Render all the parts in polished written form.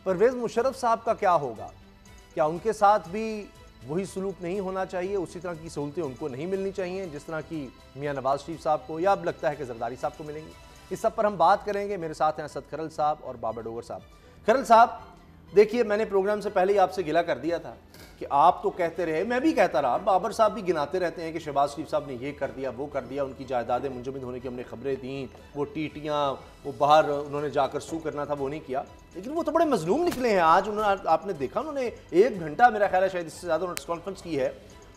परवेज़ मुशर्रफ साहब का क्या होगा? क्या उनके साथ भी वही सलूक नहीं होना चाहिए, उसी तरह की सहूलतें उनको नहीं मिलनी चाहिए जिस तरह की मियां नवाज शरीफ साहब को, या अब लगता है कि जरदारी साहब को मिलेंगी? इस सब पर हम बात करेंगे। मेरे साथ हैं असद खरल साहब और बाबर डोगर साहब। खरल साहब, देखिए, मैंने प्रोग्राम से पहले ही आपसे गिला कर दिया था कि आप तो कहते रहे, मैं भी कहता रहा, बाबर साहब भी गिनाते रहते हैं कि शहबाज शरीफ साहब ने ये कर दिया, वो कर दिया, उनकी जायदादें मुंजमद होने की हमने खबरें दी, वो टीटियाँ, वो बाहर उन्होंने जाकर सू करना था, वो नहीं किया। लेकिन वो तो बड़े मजलूम निकले हैं। आज उन्होंने, आपने देखा, उन्होंने 1 घंटा, मेरा ख्याल है शायद इससे ज़्यादा प्रेस कॉन्फ्रेंस की है,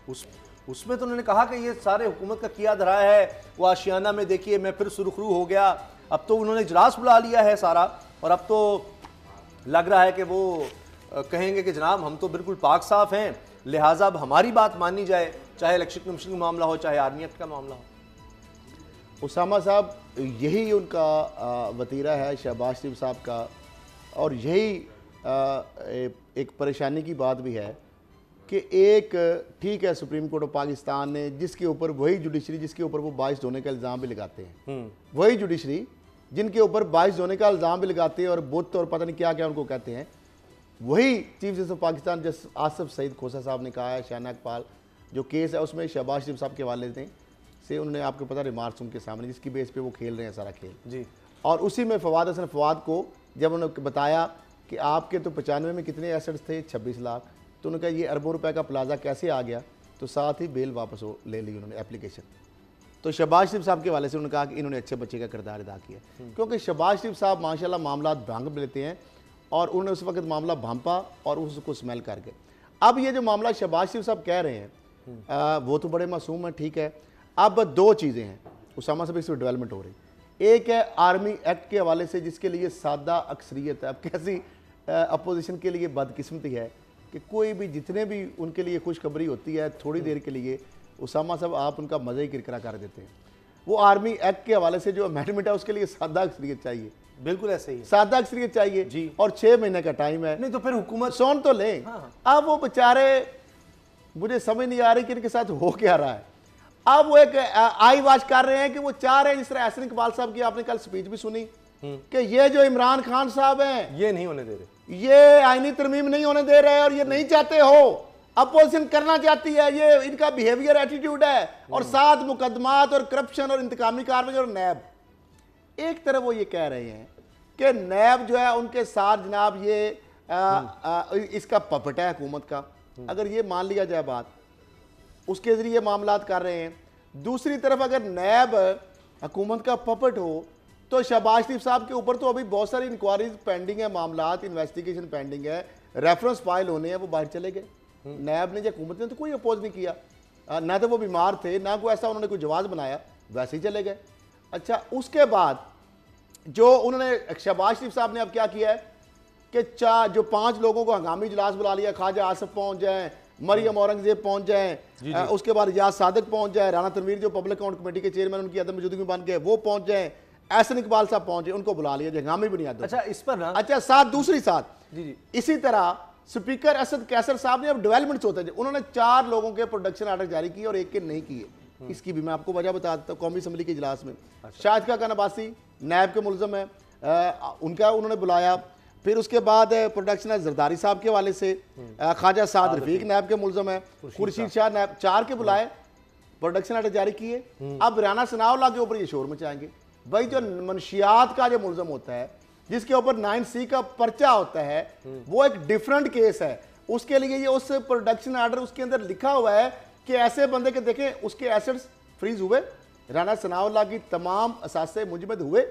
उसमें तो उन्होंने कहा कि ये सारे हुकूमत का किया धरा है। वो आशियाना में देखिए, मैं फिर सुरखरू हो गया, अब तो उन्होंने इजलास बुला लिया है सारा, और अब तो लग रहा है कि वो कहेंगे कि जनाब हम तो बिल्कुल पाक साफ हैं, लिहाजा अब हमारी बात मानी जाए, चाहे इलेक्शन कमीशन का मामला हो, चाहे आर्मी एक्ट का मामला हो। उसामा साहब, यही उनका वतीरा है शहबाज शरीफ साहब का, और यही एक परेशानी की बात भी है कि एक, ठीक है, सुप्रीम कोर्ट ऑफ पाकिस्तान ने, जिसके ऊपर वही जुडिशरी जिसके ऊपर वो बाइस होने का इल्ज़ाम भी लगाते हैं, वही जुडिशरी जिनके ऊपर बाइस होने का इल्ज़ाम भी लगाते हैं और बुत और पता नहीं क्या क्या उनको कहते हैं, वही chief justice of Pakistan justice Asif Saeed Khosa साहब ने कहा है, शाना इकबाल जो केस है उसमें शहबाज शरीफ साहब के वाले से उन्होंने, आपको पता, रिमार्क्स उनके सामने, जिसकी बेस पे वो खेल रहे हैं सारा खेल जी। और उसी में फवाद हसन फवाद को जब उन्होंने बताया कि आपके तो 95 में कितने एसेट्स थे, 26 लाख, तो उन्होंने कहा ये अरबों रुपए का प्लाजा कैसे आ गया, तो साथ ही बेल वापस ले ली उन्होंने, एप्लीकेशन। तो शहबाज शरीफ साहब के वाले से उन्होंने कहा कि इन्होंने अच्छे बच्चे का किरदार अदा किया, क्योंकि शहबाज शरीफ साहब माशाल्लाह मामला भांप लेते हैं, और उन्होंने उस वक्त मामला भांपा और उसको स्मेल कर गए। अब ये जो मामला शहबाज शरीफ साहब कह रहे हैं, वो तो बड़े मासूम हैं, ठीक है। अब 2 चीज़ें हैं उसामा साहब, इसमें डेवलपमेंट हो रही। एक है आर्मी एक्ट के हवाले से, जिसके लिए सादा अक्सरियत है। अब कैसी अपोजिशन के लिए बदकिस्मती है कि कोई भी, जितने भी उनके लिए खुशखबरी होती है, थोड़ी देर के लिए उसामा साहब आप उनका मज़ा ही किरकिरा कर देते हैं। वो आर्मी एक्ट के हवाले से जो अमेंडमेंट है उसके लिए सादा अक्सरियत चाहिए, बिल्कुल ऐसे ही सादा अक्सरियत चाहिए जी, और 6 महीने का टाइम है। नहीं तो फिर हुकूमत सोन तो लें। अब वो बेचारे, मुझे समझ नहीं आ रही कि इनके साथ हो क्या रहा है। अब वो एक आई वाच कर रहे हैं कि वो चाह रहे हैं, जिस तरह एहसन इकबाल साहब की आपने कल स्पीच भी सुनी, कि ये जो इमरान खान साहब हैं, ये नहीं होने दे रहे, ये आईनी तरमीम नहीं होने दे रहे, और ये नहीं चाहते हो, अपोजिशन करना चाहती है, ये इनका बिहेवियर एटीट्यूड है, और साथ मुकदमात और करप्शन और इंतकामी कार्रवाई और नैब। एक तरफ वो ये कह रहे हैं कि नैब जो है उनके साथ जनाब ये इसका पपट है हुकूमत का, अगर ये मान लिया जाए बात, उसके जरिए मामलात कर रहे हैं। दूसरी तरफ अगर नैब हुकूमत का पपट हो तो शहबाज शरीफ साहब के ऊपर तो अभी बहुत सारी इंक्वायरीज पेंडिंग है, मामलात, इन्वेस्टिगेशन पेंडिंग है, रेफरेंस फाइल होने हैं, वो बाहर चले गए। नैब ने या हुकूमत ने तो कोई अपोज नहीं किया, ना तो वो बीमार थे, ना कोई ऐसा उन्होंने कोई जवाब बनाया, वैसे ही चले गए। अच्छा, उसके बाद जो उन्होंने, शहबाज शरीफ साहब ने अब क्या किया है कि जो 5 लोगों को हंगामी इजलास बुला लिया, ख्वाजा आसिफ पहुंच जाए, मरियम औरंगजेब पहुंच जाए, उसके बाद रियाज सादिक पहुंच जाए, राना तनवीर जो पब्लिक अकाउंट कमेटी के चेयरमैन उनकी अदम मौजूदगी में बन गए वो पहुंच जाए, एहसन इकबाल साहब पहुंचे, उनको बुला लिया, हंगामी बुनियाद। अच्छा, इस पर ना, अच्छा, साथ दूसरी साथ इसी तरह स्पीकर असद कैसर साहब ने अब डेवलपमेंट्स होते हैं, उन्होंने 4 लोगों के प्रोडक्शन आर्डर जारी किए और एक के नहीं किए। इसकी भी मैं आपको वजह बता देता हूँ। कौमी असम्बली के इजलास में शाहिद खान अब्बासी नैब के मुलजम है, उनका उन्होंने बुलाया। फिर उसके बाद प्रोडक्शन है जरदारी साहब के वाले से, ख्वाजा साद रफीक नैब के मुलजम है, खुर्शीद शाह नैब, 4 के बुलाए, प्रोडक्शन आर्डर जारी किए। अब राना सनाउल्लाह के ऊपर ये शोर मचाएंगे। भाई, जो मनशियात का जो मुलजम होता है, जिसके ऊपर 9C का पर्चा होता है, वो एक डिफरेंट केस है। उसके लिए ये उस प्रोडक्शन आर्डर उसके अंदर लिखा हुआ है कि ऐसे बंदे के देखें उसके एसेट्स फ्रीज हुए, राना सनाउल्लाह की तमाम असासे मुजमद हुए,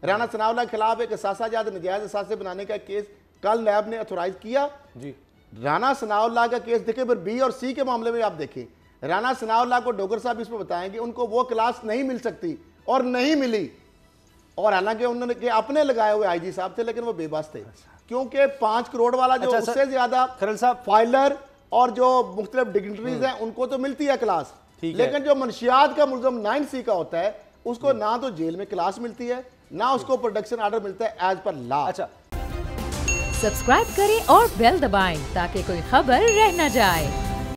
राना सनाउल्लाह के खिलाफ एक असासाजात नजायज असासे बनाने का केस कल नैब ने अथोराइज किया जी। राना सनाउल्लाह का केस देखें, फिर B और C के मामले में आप देखें, राना सनाउल्लाह को डोगर साहब इसमें बताएंगे उनको वो क्लास नहीं मिल सकती और नहीं मिली, और हालांकि उन्होंने अपने लगाए हुए IG साहब थे, लेकिन वो बेबस थे, क्योंकि 5 करोड़ वाला जो उससे ज्यादा खरल साहब फाइलर और जो मुख्तलिफ डिग्निटरीज हैं उनको तो मिलती है क्लास, लेकिन जो मनशियात का मुलजम 9C का होता है उसको ना तो जेल में क्लास मिलती है, ना उसको प्रोडक्शन आर्डर मिलता है एज पर लॉ। अच्छा, सब्सक्राइब करें और बेल दबाएं ताकि कोई खबर रह न जाए।